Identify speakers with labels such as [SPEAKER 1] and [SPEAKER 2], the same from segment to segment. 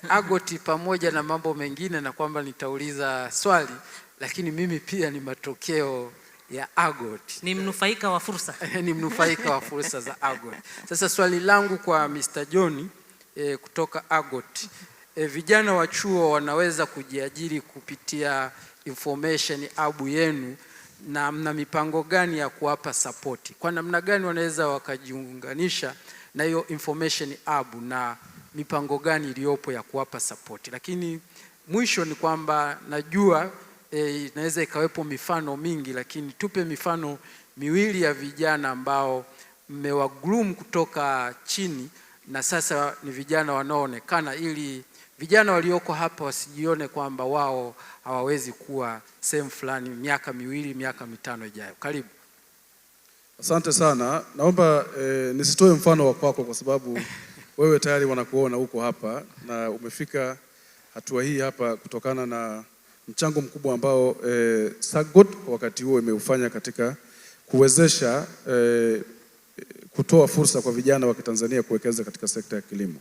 [SPEAKER 1] AGOT pamoja na mambo mengine, na kwamba nitauliza swali, lakini mimi pia ni matokeo ya AGOT.
[SPEAKER 2] Ni mnufaika wa fursa.
[SPEAKER 1] Ni mnufaika wa fursa za AGOT. Sasa swali langu kwa Mr. John kutoka AGOT. Vijana wa chuo wanaweza kujiajiri kupitia information hub yenu, na mna mipango gani ya kuwapa support? Kwa namna gani wanaweza wakajiunganisha na hiyo information hub, na mipango gani iliyopo ya kuwapa support? Lakini mwisho ni kwamba najua inaweza ikawepo mifano mingi, lakini tupe mifano miwili ya vijana ambao mmewagroom kutoka chini na sasa ni vijana wanaoonekana, ili vijana walioko hapa wasijione kwamba wao hawawezi kuwa sehemu fulani miaka miwili, miaka mitano ijayo. Karibu.
[SPEAKER 3] Asante sana. Naomba nisitoe mfano wa kwako kwa sababu wewe tayari wanakuona huko hapa na umefika hatua hii hapa kutokana na mchango mkubwa ambao SAGOT kwa wakati huo imeufanya katika kuwezesha kutoa fursa kwa vijana wa Kitanzania kuwekeza katika sekta ya kilimo.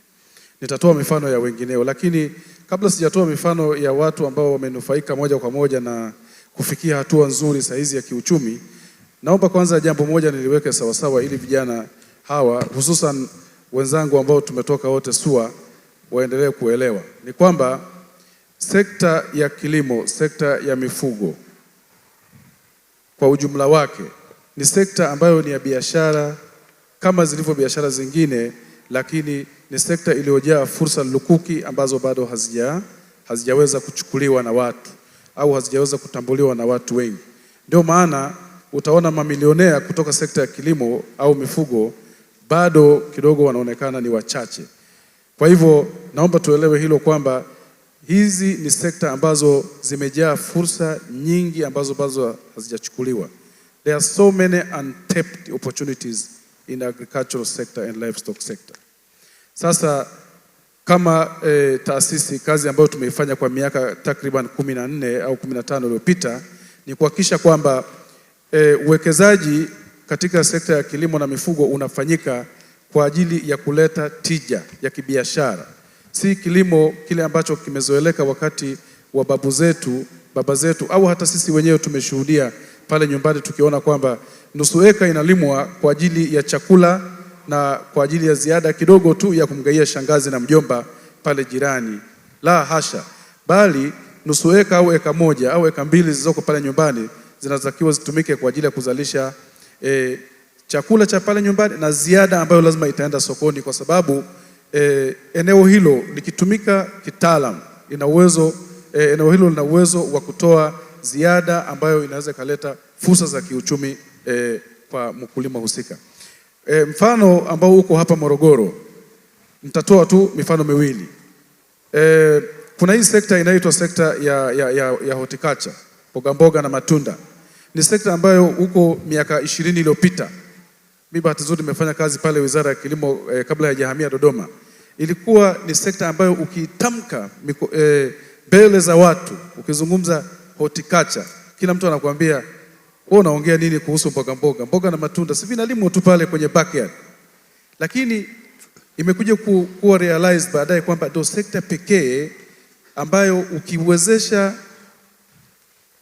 [SPEAKER 3] Nitatoa mifano ya wengineo, lakini kabla sijatoa mifano ya watu ambao wamenufaika moja kwa moja na kufikia hatua nzuri sahizi ya kiuchumi, naomba kwanza jambo moja niliweke sawasawa ili vijana hawa hususan wenzangu ambao tumetoka wote SUA waendelee kuelewa. Ni kwamba sekta ya kilimo, sekta ya mifugo kwa ujumla wake ni sekta ambayo ni ya biashara kama zilivyo biashara zingine, lakini ni sekta iliyojaa fursa lukuki ambazo bado hazijaweza kuchukuliwa na watu au hazijaweza kutambuliwa na watu wengi. Ndio maana utaona mamilionea kutoka sekta ya kilimo au mifugo bado kidogo wanaonekana ni wachache. Kwa hivyo naomba tuelewe hilo kwamba hizi ni sekta ambazo zimejaa fursa nyingi ambazo bado hazijachukuliwa. There are so many untapped opportunities in the agricultural sector and livestock sector. Sasa kama taasisi, kazi ambayo tumeifanya kwa miaka takriban 14 au 15 iliyopita ni kuhakikisha kwamba uwekezaji katika sekta ya kilimo na mifugo unafanyika kwa ajili ya kuleta tija ya kibiashara. Si kilimo kile ambacho kimezoeleka wakati wa baba zetu au hata sisi wenyewe tumeshuhudia pale nyumbani tukiona kwamba nusu eka inalimwa kwa ajili ya chakula na kwa ajili ya ziada kidogo tu ya kumgaia shangazi na mjomba pale jirani. La hasha, bali nusu eka au eka moja au eka mbili zilizoko pale nyumbani zinatakiwa zitumike kwa ajili ya kuzalisha chakula cha pale nyumbani na ziada ambayo lazima itaenda sokoni, kwa sababu eneo hilo likitumika kitaalam eneo hilo lina uwezo wa kutoa ziada ambayo inaweza kaleta fursa za kiuchumi kwa mkulima husika. Mfano ambao uko hapa Morogoro, nitatoa tu mifano miwili. Kuna hii sekta inaitwa sekta ya horticulture, mboga na matunda. Ni sekta ambayo huko miaka 20 iliyopita, mimi bahati nzuri nimefanya kazi pale Wizara ya Kilimo kabla hajahamia Dodoma. Ilikuwa ni sekta ambayo ukitamka mbele za watu, ukizungumza horticulture, kila mtu anakuambia wewe unaongea nini kuhusu mboga na matunda? Si vinalimwa tu pale kwenye backyard. Lakini imekuja kuwa realized baadaye kwamba ndio sekta pekee ambayo ukiwezesha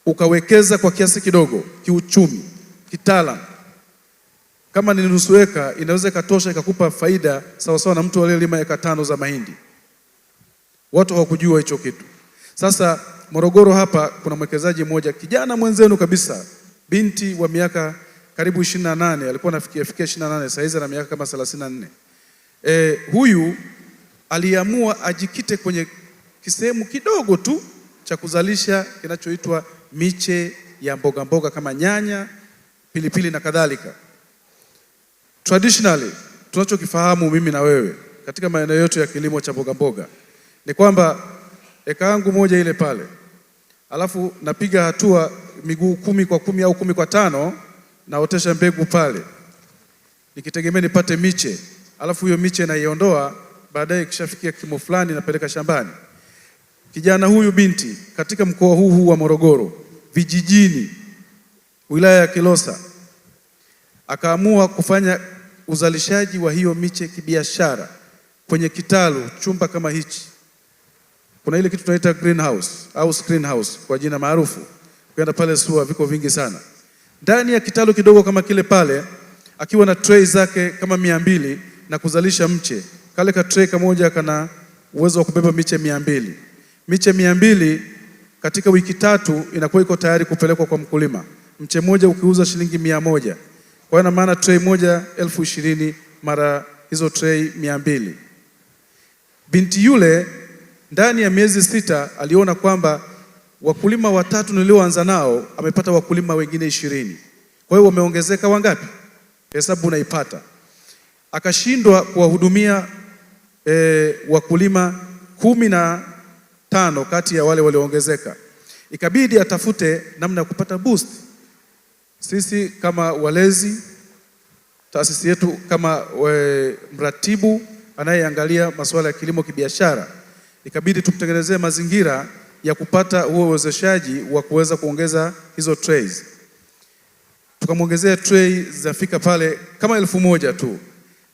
[SPEAKER 3] ukawekeza kwa kiasi kidogo kiuchumi, kitaalam, kama ni nusu eka inaweza ikatosha ikakupa faida sawa sawa na mtu aliyelima eka 5 za mahindi. Watu hawakujua hicho kitu. Sasa Morogoro hapa kuna mwekezaji mmoja, kijana mwenzenu kabisa, binti wa miaka karibu 28, alikuwa anafikia 28, saizi ana miaka kama 34. Huyu aliamua ajikite kwenye kisehemu kidogo tu cha kuzalisha kinachoitwa miche ya mboga kama nyanya, pilipili na kadhalika. Traditionally tunachokifahamu mimi na wewe katika maeneo yetu ya kilimo cha mboga ni kwamba eka yangu moja ile pale, alafu napiga hatua miguu 10 kwa 10 au 10 kwa 5, naotesha mbegu pale nikitegemea nipate miche, alafu hiyo miche naiondoa, baadaye kishafikia kimo fulani napeleka shambani. Kijana huyu binti katika mkoa huu wa Morogoro vijijini, wilaya ya Kilosa, akaamua kufanya uzalishaji wa hiyo miche kibiashara kwenye kitalu, chumba kama hichi. Kuna ile kitu tunaita greenhouse au screen house kwa jina maarufu. Ukienda pale SUA viko vingi sana. Ndani ya kitalu kidogo kama kile pale, akiwa na tray zake kama 200 na kuzalisha mche. Kale ka tray kamoja kana uwezo wa kubeba miche 200. Miche 200 katika wiki 3 inakuwa iko tayari kupelekwa kwa mkulima. Mche moja ukiuza shilingi 100. Kwa hiyo na maana tray moja 20,000 mara hizo tray 200. Binti yule ndani ya miezi 6 aliona kwamba wakulima 3 nilioanza nao amepata wakulima wengine 20. Kwa hiyo wameongezeka wangapi? Hesabu unaipata. Akashindwa kuwahudumia wakulima 15 kati ya wale walioongezeka. Ikabidi atafute namna ya kupata boost. Sisi kama walezi, taasisi yetu kama mratibu anayeangalia masuala ya kilimo kibiashara, ikabidi tumtengenezee mazingira ya kupata huo uwezeshaji wa kuweza kuongeza hizo trays. Tukamwongezea tray zafika pale kama 1,000 tu.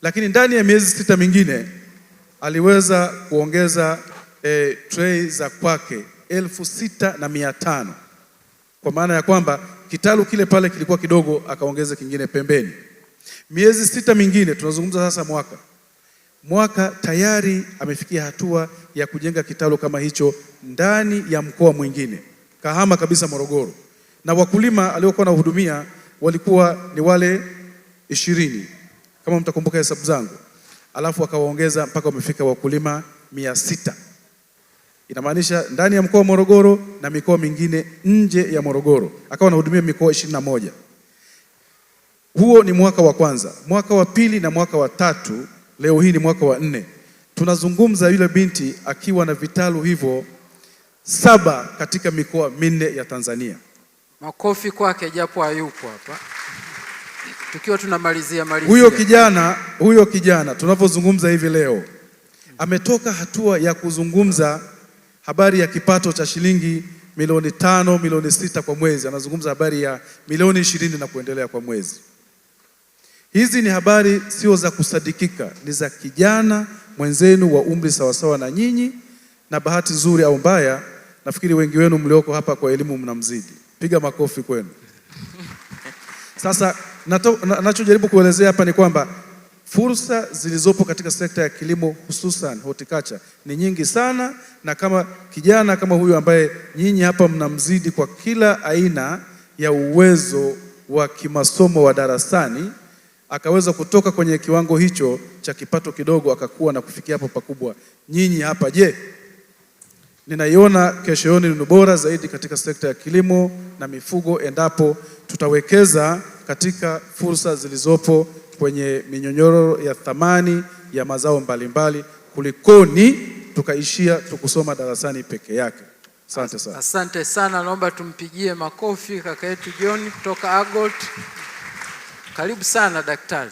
[SPEAKER 3] Lakini ndani ya miezi 6 mingine aliweza kuongeza tray za kwake 6,500. Kwa maana ya kwamba kitalu kile pale kilikuwa kidogo, akaongeza kingine pembeni. Miezi 6 mingine, tunazungumza sasa mwaka tayari amefikia hatua ya kujenga kitalu kama hicho ndani ya mkoa mwingine, Kahama kabisa, Morogoro. Na wakulima aliokuwa na hudumia walikuwa ni wale 20 kama mtakumbuka hesabu zangu, alafu akawaongeza mpaka wamefika wakulima 600. Inamaanisha ndani ya mkoa wa Morogoro na mikoa mingine nje ya Morogoro, akawa anahudumia mikoa 21. Huo ni mwaka wa kwanza. Mwaka wa pili na mwaka wa 3, leo hii ni mwaka wa 4. Tunazungumza yule binti akiwa na vitalu hivyo 7 katika mikoa 4 ya Tanzania.
[SPEAKER 1] Makofi kwake japo hayupo hapa. Tukiwa tunamalizia.
[SPEAKER 3] Huyo kijana tunapozungumza hivi leo ametoka hatua ya kuzungumza habari ya kipato cha shilingi milioni 5, milioni 6 kwa mwezi, anazungumza habari ya milioni 20 na kuendelea kwa mwezi. Hizi ni habari sio za kusadikika, ni za kijana mwenzenu wa umri sawasawa na nyinyi, na bahati nzuri au mbaya, nafikiri wengi wenu mlioko hapa kwa elimu mnamzidi. Piga makofi kwenu. Sasa nachojaribu kuelezea hapa ni kwamba fursa zilizopo katika sekta ya kilimo hususan horticulture ni nyingi sana, na kama kijana kama huyu ambaye nyinyi hapa mnamzidi kwa kila aina ya uwezo wa kimasomo wa darasani, akaweza kutoka kwenye kiwango hicho cha kipato kidogo akakuwa na kufikia hapo pakubwa. Nyinyi hapa je, ninaiona kesho yenu ni bora zaidi katika sekta ya kilimo na mifugo endapo tutawekeza katika fursa zilizopo kwenye minyonyoro ya thamani ya mazao mbalimbali kulikoni tukaishia tukusoma darasani peke yake. Asante sana.
[SPEAKER 1] Asante sana, naomba tumpigie makofi kaka yetu John kutoka AGOT. Karibu sana daktari.